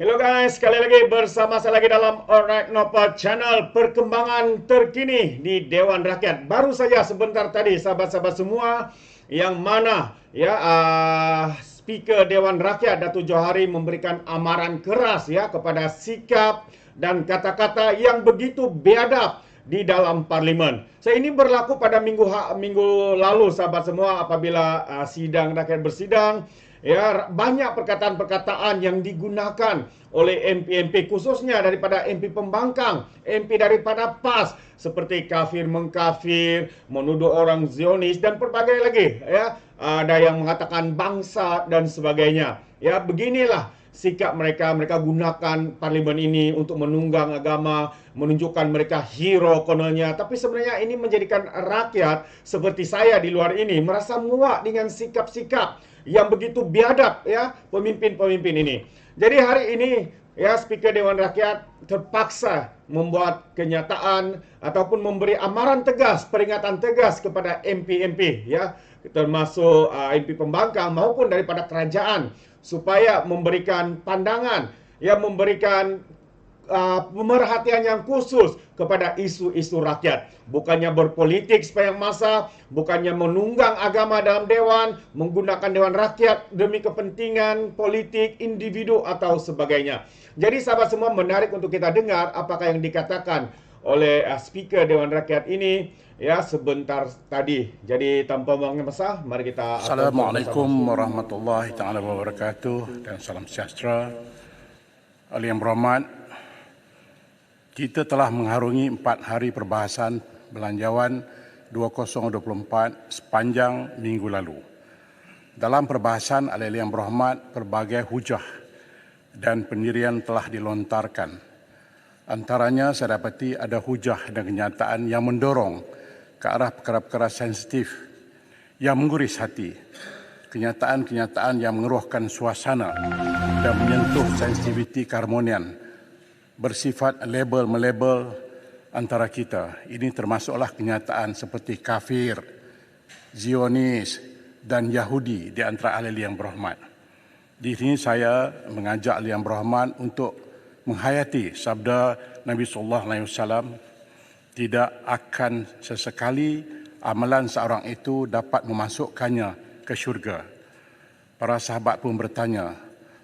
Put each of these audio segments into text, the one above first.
Hello guys, sekali lagi bersama saya lagi dalam Alright Nopal Channel. Perkembangan terkini di Dewan Rakyat. Baru saja sebentar tadi sahabat-sahabat semua, yang mana Speaker Dewan Rakyat Datuk Johari memberikan amaran keras kepada sikap dan kata-kata yang begitu biadab di dalam parlimen. So ini berlaku pada minggu lalu sahabat semua, apabila sidang rakyat bersidang. Banyak perkataan-perkataan yang digunakan oleh MP-MP, khususnya daripada MP Pembangkang, MP daripada PAS, seperti kafir mengkafir, menuduh orang Zionis dan berbagai lagi. Ada yang mengatakan bangsa dan sebagainya. Beginilah sikap mereka. Mereka gunakan parlimen ini untuk menunggang agama, menunjukkan mereka hero kononnya. Tapi sebenarnya ini menjadikan rakyat seperti saya di luar ini merasa muak dengan sikap-sikap yang begitu biadab pemimpin-pemimpin ini. Jadi hari ini Speaker Dewan Rakyat terpaksa membuat kenyataan ataupun memberi amaran tegas, peringatan tegas kepada MP-MP termasuk MP Pembangkang maupun daripada kerajaan, supaya memberikan pandangan, memberikan pemerhatian yang khusus kepada isu-isu rakyat. Bukannya berpolitik sepanjang masa, bukannya menunggang agama dalam dewan, menggunakan dewan rakyat demi kepentingan politik individu atau sebagainya. Jadi sahabat semua, menarik untuk kita dengar apakah yang dikatakan oleh Speaker Dewan Rakyat ini sebentar tadi. Jadi tanpa buang masa, mari kita Assalamualaikum warahmatullahi taala wabarakatuh dan salam sejahtera. Ahli yang berhormat, kita telah mengharungi 4 hari perbahasan Belanjawan 2024 sepanjang minggu lalu. Dalam perbahasan ahli yang berhormat, pelbagai hujah dan pendirian telah dilontarkan. Antaranya saya dapati ada hujah dan kenyataan yang mendorong ke arah perkara-perkara sensitif yang mengguris hati. Kenyataan-kenyataan yang mengeruhkan suasana dan menyentuh sensitiviti keharmonian bersifat label-melabel antara kita. Ini termasuklah kenyataan seperti kafir, Zionis dan Yahudi di antara ahli yang berhormat. Di sini saya mengajak ahli yang berhormat untuk menghayati sabda Nabi SAW, tidak akan sesekali amalan seorang itu dapat memasukkannya ke syurga. Para sahabat pun bertanya,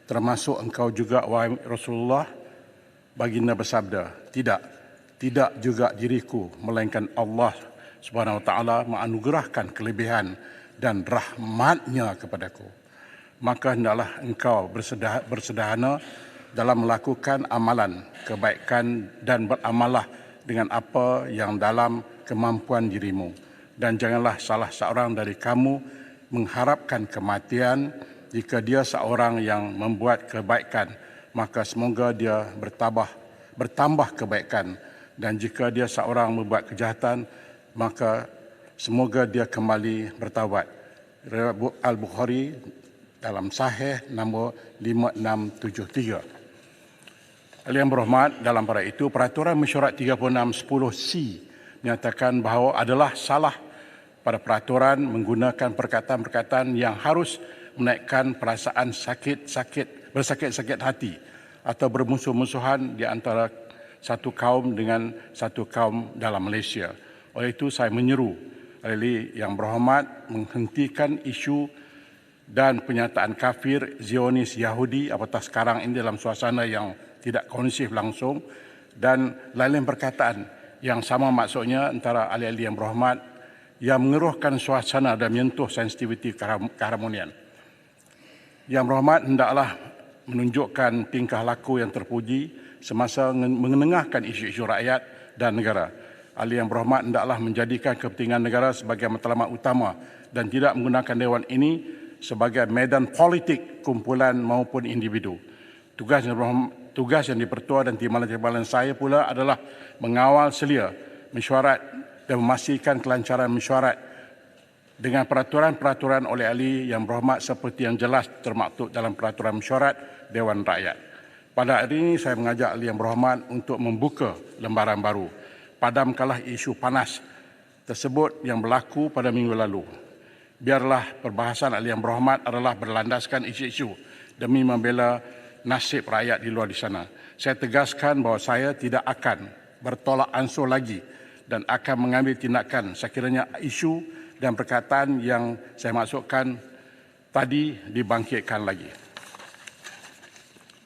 termasuk engkau juga wahai Rasulullah? Baginda bersabda, tidak juga diriku, melainkan Allah Subhanahu Wa Taala menganugerahkan kelebihan dan rahmatnya kepadaku. Maka hendaklah engkau bersedahana dalam melakukan amalan kebaikan dan beramallah dengan apa yang dalam kemampuan dirimu. Dan janganlah salah seorang dari kamu mengharapkan kematian. Jika dia seorang yang membuat kebaikan, maka semoga dia bertambah kebaikan, dan jika dia seorang membuat kejahatan, maka semoga dia kembali bertaubat. Al-Bukhari dalam Sahih nombor 5673. Ahli yang berhormat, dalam pada itu Peraturan Mesyuarat 3610C menyatakan bahawa adalah salah pada peraturan menggunakan perkataan-perkataan yang harus menaikkan perasaan bersakit-sakit hati atau bermusuh-musuhan di antara satu kaum dengan satu kaum dalam Malaysia. Oleh itu saya menyeru ahli yang berhormat menghentikan isu dan penyataan kafir, Zionis, Yahudi apatah sekarang ini dalam suasana yang tidak kondusif langsung, dan lain-lain perkataan yang sama maksudnya antara ahli-ahli yang berhormat yang mengeruhkan suasana dan menyentuh sensitiviti keharmonian. Yang berhormat hendaklah menunjukkan tingkah laku yang terpuji semasa mengenengahkan isu-isu rakyat dan negara. Ahli yang berhormat hendaklah menjadikan kepentingan negara sebagai matlamat utama dan tidak menggunakan dewan ini sebagai medan politik kumpulan maupun individu. Tugas yang dipertua dan timbalan-timbalan saya pula adalah mengawal selia mesyuarat dan memastikan kelancaran mesyuarat dengan peraturan-peraturan oleh ahli yang berhormat seperti yang jelas termaktub dalam peraturan mesyuarat Dewan Rakyat. Pada hari ini saya mengajak ahli yang berhormat untuk membuka lembaran baru. Padamkanlah isu panas tersebut yang berlaku pada minggu lalu. Biarlah perbahasan ahli yang berhormat adalah berlandaskan isu-isu demi membela nasib rakyat di luar di sana. Saya tegaskan bahawa saya tidak akan bertolak ansur lagi dan akan mengambil tindakan sekiranya isu dan perkataan yang saya masukkan tadi dibangkitkan lagi.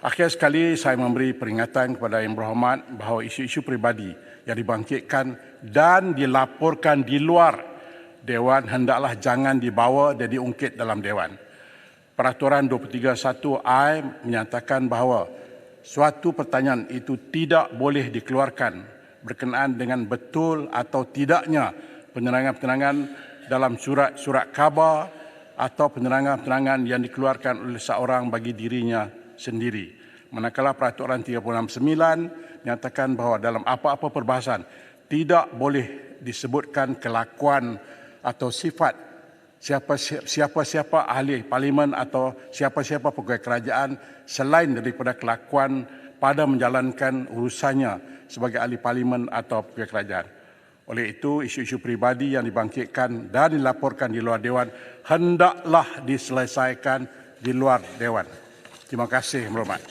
Akhir sekali saya memberi peringatan kepada Yang Berhormat bahawa isu-isu peribadi yang dibangkitkan dan dilaporkan di luar Dewan hendaklah jangan dibawa dan diungkit dalam Dewan. Peraturan 231I menyatakan bahawa suatu pertanyaan itu tidak boleh dikeluarkan berkenaan dengan betul atau tidaknya penerangan-penerangan dalam surat-surat khabar atau penerangan-penerangan yang dikeluarkan oleh seorang bagi dirinya sendiri. Manakala peraturan 369 menyatakan bahawa dalam apa-apa perbahasan tidak boleh disebutkan kelakuan atau sifat siapa-siapa ahli parlimen atau siapa-siapa pegawai kerajaan selain daripada kelakuan pada menjalankan urusannya sebagai ahli parlimen atau pegawai kerajaan. Oleh itu, isu-isu peribadi yang dibangkitkan dan dilaporkan di luar Dewan hendaklah diselesaikan di luar Dewan. Terima kasih, Yang Berhormat.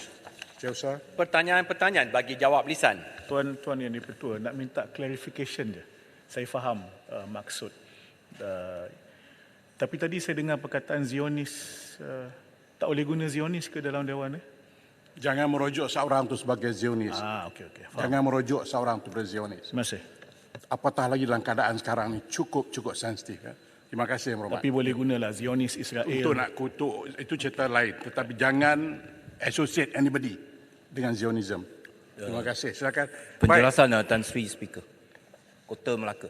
Pertanyaan-pertanyaan bagi jawab lisan. Tuan Yang di-Pertua, nak minta clarification je. Saya faham maksud. Tapi tadi saya dengar perkataan Zionis, tak boleh guna Zionis ke dalam Dewan? Jangan merujuk seorang itu sebagai Zionis. Okey. Jangan merujuk seorang itu sebagai Zionis. Terima kasih. Apatah lagi dalam keadaan sekarang ini cukup sensitif. Terima kasih, Yang Berhormat. Tapi boleh gunalah Zionis Israel. Untuk nak kutuk, itu cerita lain. Tetapi jangan associate anybody dengan Zionism. Terima kasih. Silakan. Penjelasan Tan Sri Speaker. Kota Melaka.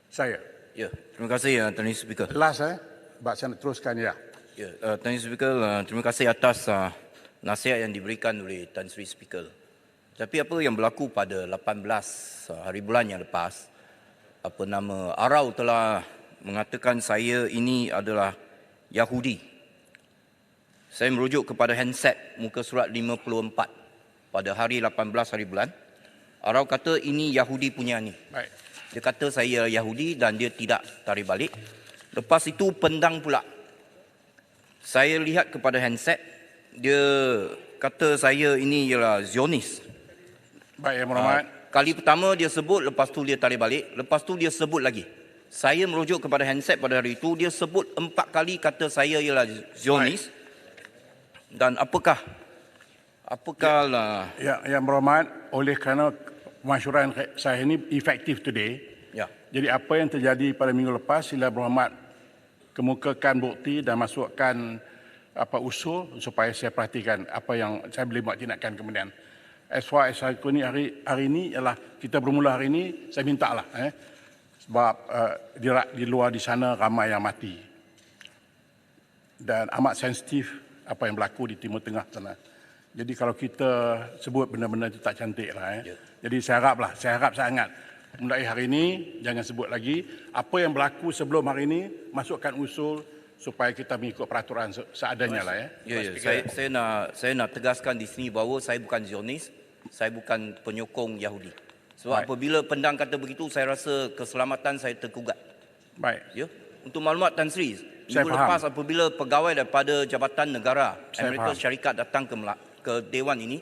Saya. Ya, terima kasih Tan Sri Speaker. Last Sebab saya nak teruskan ya. Ya, Tan Sri Speaker, terima kasih atas nasihat yang diberikan oleh Tan Sri Speaker. Tapi apa yang berlaku pada 18 hari bulan yang lepas, Arau telah mengatakan saya ini adalah Yahudi. Saya merujuk kepada handset muka surat 54 pada hari 18 hari bulan. Arau kata ini Yahudi punya ni. Baik. Dia kata saya Yahudi dan dia tidak tarik balik. Lepas itu pendang pula. Saya lihat kepada handset, dia kata saya ini ialah Zionis. Baik, Yang Berhormat. Kali pertama dia sebut, lepas tu dia tarik balik, lepas tu dia sebut lagi. Saya merujuk kepada handset pada hari itu, dia sebut 4 kali kata saya ialah Zionis. Dan apakah Yang Berhormat, oleh kerana pemasyuran saya ini efektif today, ya. jadi apa yang terjadi pada minggu lepas, sila Berhormat kemukakan bukti dan masukkan usul supaya saya perhatikan apa yang saya boleh buat tindakan kemudian. As far as aku ni hari ini ialah kita bermula hari ini, saya minta lah sebab di luar di sana ramai yang mati dan amat sensitif apa yang berlaku di Timur Tengah sana. Jadi kalau kita sebut benda-benda itu tak cantik lah. Jadi saya harap sangat mulai hari ini jangan sebut lagi apa yang berlaku sebelum hari ini, masukkan usul supaya kita mengikut peraturan seadanya lah Saya nak tegaskan di sini bahawa saya bukan Zionis, saya bukan penyokong Yahudi. Sebab apabila pendang kata begitu, saya rasa keselamatan saya tergugat. Baik. Ya. Untuk maklumat Tan Sri, minggu faham. lepas apabila pegawai daripada Jabatan Negara Saya Amerika faham. Syarikat datang ke Dewan ini,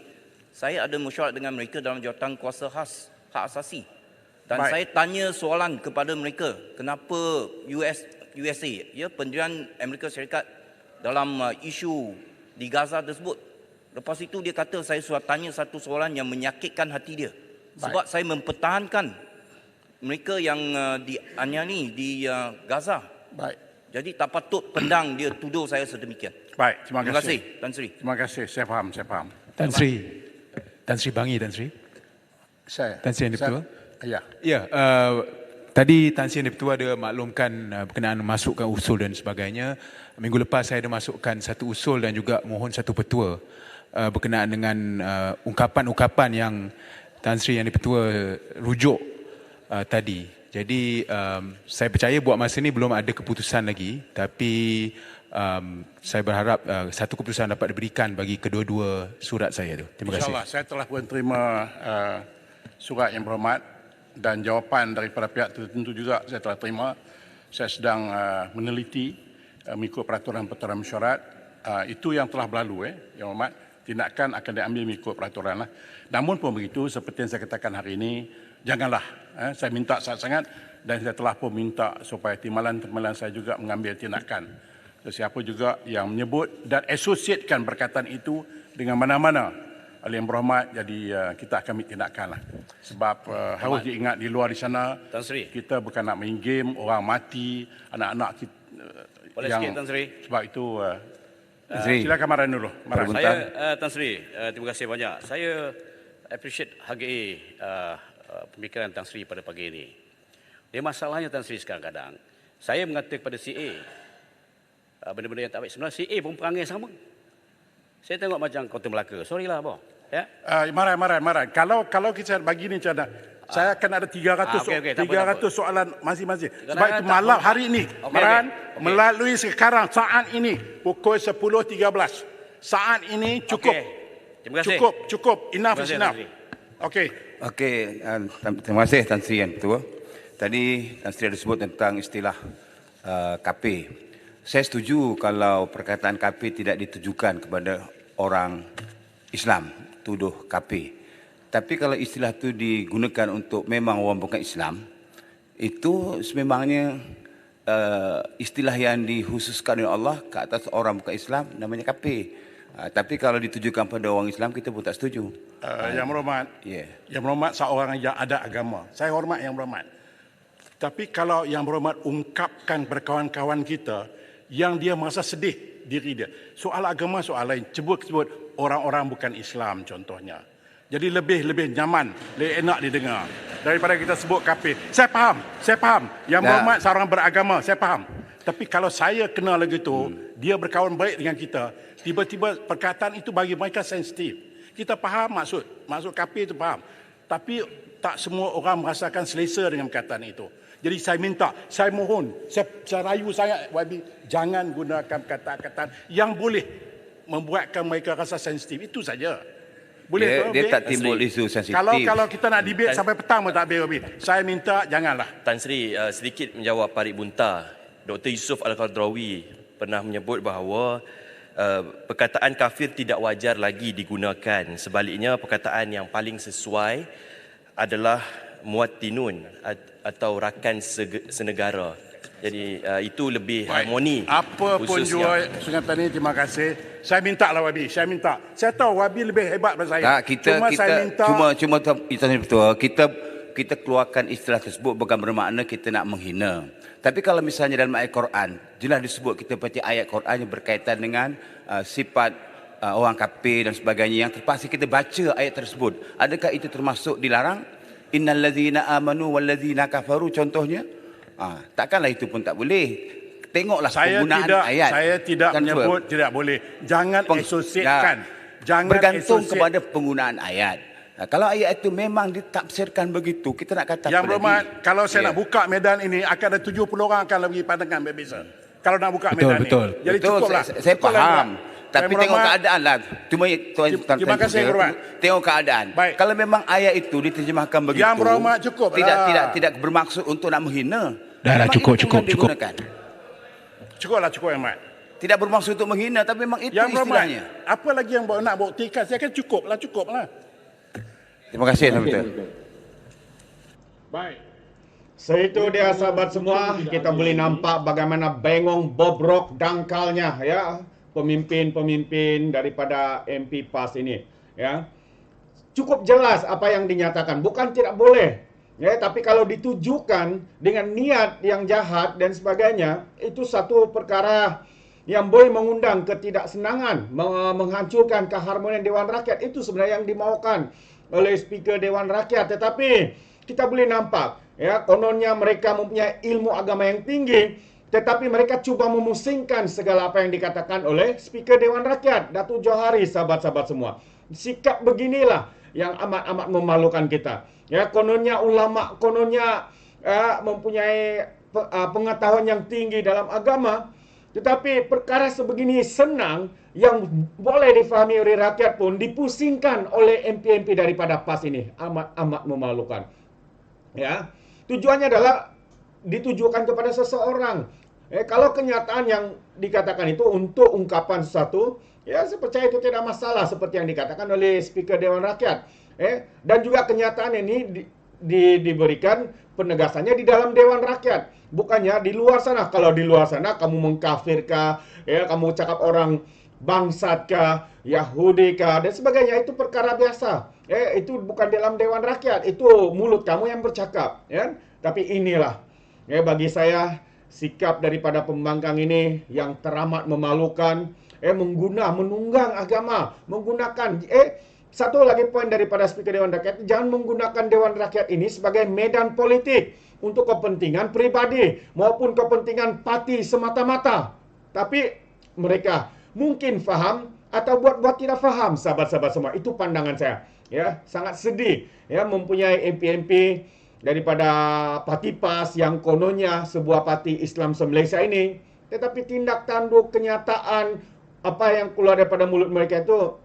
saya ada mesyuarat dengan mereka dalam jawatan kuasa khas hak asasi. Dan Baik. saya tanya soalan kepada mereka, kenapa USA, pendirian Amerika Syarikat dalam isu di Gaza tersebut. Lepas itu dia kata saya sudah tanya satu soalan yang menyakitkan hati dia. Sebab saya mempertahankan mereka yang dianiaya di Gaza. Baik. Jadi tak patut pendang dia tuduh saya sedemikian. Baik, terima Terima kasih. kasih Tan Sri. Terima kasih, saya faham. Tan Sri Bangi, Tan Sri. Saya. Tan Sri yang di-Pertua? Ya. Ya, tadi Tan Sri yang di-Pertua ada maklumkan berkenaan masukkan usul dan sebagainya. Minggu lepas saya ada masukkan satu usul dan juga mohon satu petua berkenaan dengan ungkapan-ungkapan yang Tan Sri yang di-Pertua rujuk tadi. Jadi saya percaya buat masa ini belum ada keputusan lagi, tapi saya berharap satu keputusan dapat diberikan bagi kedua-dua surat saya itu. Terima kasih. InsyaAllah, saya telah pun terima surat Yang Berhormat dan jawapan daripada pihak tertentu juga saya telah terima. Saya sedang meneliti mengikut peraturan mesyuarat. Itu yang telah berlalu, Yang Berhormat. tindakan akan diambil mengikut peraturan lah. Namun pun begitu, seperti yang saya katakan hari ini, janganlah. Saya minta sangat-sangat dan saya telah pun minta supaya timbalan-timbalan saya juga mengambil tindakan. Sesiapa juga yang menyebut dan asosiatkan perkataan itu dengan mana-mana ahli yang berhormat, jadi kita akan ambil tindakan lah. Sebab harus diingat di luar di sana, Tan Sri. kita bukan nak main game, orang mati, anak-anak kita. Boleh sikit, Tan Sri. Sebab itu, Sri. silakan Maran dulu. Maran. Saya, Tan Sri, terima kasih banyak. Saya appreciate hargai pemikiran Tan Sri pada pagi ini. Dia masalahnya Tan Sri sekarang kadang. Saya mengatakan kepada CA, benda-benda yang tak baik. Sebenarnya CA pun perangai sama. Saya tengok macam Kota Melaka. Sorry lah, Abang. Ya? Maran. Kalau kita bagi ni macam mana? Saya akan ada 300 tak apa. soalan masing-masing. Sebab Kadang-kadang itu tak malam apa. hari ini, Maran, melalui sekarang saat ini pukul 10.13. Saat ini cukup. Okey. Terima kasih. Cukup. Enough Terima is kasih, enough. Tan Sri. Okey. Okey, terima kasih Tan Sri Yang Ketua. Tadi Tan Sri ada sebut tentang istilah KP. Saya setuju kalau perkataan KP tidak ditujukan kepada orang Islam, tuduh KP. Tapi kalau istilah itu digunakan untuk memang orang bukan Islam, itu sememangnya istilah yang dikhususkan oleh Allah ke atas orang bukan Islam, namanya KP. Tapi kalau ditujukan pada orang Islam, kita pun tak setuju. Yang berhormat, Yang berhormat seorang yang ada agama. Saya hormat Yang berhormat. Tapi kalau Yang berhormat ungkapkan berkawan-kawan kita yang dia merasa sedih diri dia. Soal agama soal lain. Sebut orang-orang bukan Islam contohnya. Jadi lebih nyaman, lebih enak didengar daripada kita sebut kafir. Saya faham. Yang berhormat seorang beragama, saya faham. Tapi kalau saya kenal lagi tu, dia berkawan baik dengan kita, tiba-tiba perkataan itu bagi mereka sensitif. Kita faham maksud kafir itu faham. Tapi tak semua orang merasakan selesa dengan perkataan itu. Jadi saya mohon, saya rayu sangat YB, jangan gunakan kata-kata yang boleh membuatkan mereka rasa sensitif. Itu saja. Boleh dia tak timbul isu sensitif. Kalau kita nak debate sampai petang pun tak habis. Saya minta janganlah. Tan Sri, sedikit menjawab Parik Bunta. Dr. Yusof Al-Qardawi pernah menyebut bahawa perkataan kafir tidak wajar lagi digunakan. Sebaliknya, perkataan yang paling sesuai adalah muwatinun atau rakan senegara. Jadi itu lebih harmoni. Apa pun jua Sengatan ini, terima kasih. Saya minta lah Wabi, saya minta. Saya tahu Wabi lebih hebat daripada saya. Saya minta. Cuma kita keluarkan istilah tersebut bukan bermakna kita nak menghina. Tapi kalau misalnya dalam ayat Quran, jelas disebut kita baca ayat Quran yang berkaitan dengan sifat orang kafir dan sebagainya, yang terpaksa kita baca ayat tersebut. Adakah itu termasuk dilarang? Innallazina amanu wallazina kafaru contohnya. Takkanlah itu pun tak boleh. Tengoklah penggunaan ayat. Saya tidak menyebut tidak boleh. Jangan asosiatkan. Jangan bergantung kepada penggunaan ayat. Kalau ayat itu memang ditafsirkan begitu, kita nak kata Yang berhormat, kalau saya nak buka medan ini, akan ada 70 orang akan bagi pandangan berbeza. Kalau nak buka medan ini. Jadi cukuplah. Saya faham. Tapi tengok keadaan lah. Terima kasih, Yang berhormat. Tengok keadaan. Baik. Kalau memang ayat itu diterjemahkan begitu, Yang berhormat cukup. Tidak bermaksud untuk nak menghina. Dah cukup. Cukuplah, cukup Yang berhormat. Tidak bermaksud untuk menghina, tapi memang itu Yang berhormat, istilahnya. apa lagi yang nak buktikan? Saya kan cukuplah. Terima kasih. Baik. Itu dia sahabat semua, kita boleh nampak bagaimana bengong bobrok dangkalnya ya pemimpin-pemimpin daripada MP PAS ini ya. Cukup jelas apa yang dinyatakan, bukan tidak boleh ya, tapi kalau ditujukan dengan niat yang jahat dan sebagainya, itu satu perkara yang boleh mengundang ketidaksenangan, menghancurkan keharmonian Dewan Rakyat. Itu sebenarnya yang dimaukan oleh Speaker Dewan Rakyat. Tetapi kita boleh nampak ya, kononnya mereka mempunyai ilmu agama yang tinggi, tetapi mereka cuba memusingkan segala apa yang dikatakan oleh Speaker Dewan Rakyat, Datuk Johari. Sahabat-sahabat semua, sikap beginilah yang amat-amat memalukan kita ya. Kononnya ulama, kononnya mempunyai pengetahuan yang tinggi dalam agama, tetapi perkara sebegini senang yang boleh difahami oleh rakyat pun dipusingkan oleh MP-MP daripada PAS ini. Amat memalukan. Ya, tujuannya adalah ditujukan kepada seseorang. Kalau kenyataan yang dikatakan itu untuk ungkapan sesuatu, ya saya percaya itu tidak masalah seperti yang dikatakan oleh Speaker Dewan Rakyat. Dan juga kenyataan ini diberikan penegasannya di dalam Dewan Rakyat. Bukannya di luar sana. Kalau di luar sana kamu mengkafir kah, kamu cakap orang bangsat kah, Yahudi kah, dan sebagainya, itu perkara biasa. Itu bukan dalam Dewan Rakyat, itu mulut kamu yang bercakap. Tapi inilah, bagi saya, sikap daripada pembangkang ini yang teramat memalukan, menunggang agama, menggunakan, satu lagi poin daripada Speaker Dewan Rakyat, jangan menggunakan Dewan Rakyat ini sebagai medan politik untuk kepentingan pribadi maupun kepentingan parti semata-mata. Tapi mereka mungkin faham atau buat-buat tidak faham, sahabat-sahabat semua. Itu pandangan saya. Sangat sedih mempunyai MP-MP daripada parti PAS yang kononnya sebuah parti Islam se-Malaysia ini, tetapi tindak tanduk kenyataan apa yang keluar daripada mulut mereka itu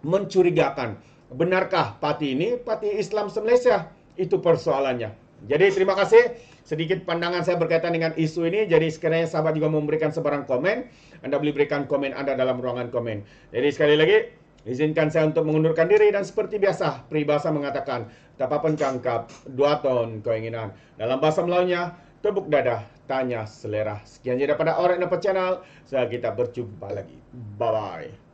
mencurigakan. Benarkah parti ini parti Islam se-Malaysia? Itu persoalannya. Jadi terima kasih. Sedikit pandangan saya berkaitan dengan isu ini. Jadi sekiranya sahabat juga memberikan sebarang komen, Anda boleh berikan komen Anda dalam ruangan komen. Jadi sekali lagi, izinkan saya untuk mengundurkan diri, dan seperti biasa, peribahasa mengatakan, tapapan kangkap, 2 ton keinginan. Dalam bahasa Melayunya, tepuk dada, tanya selera. Sekian je daripada Orang Nampak Channel. Kita berjumpa lagi. Bye-bye.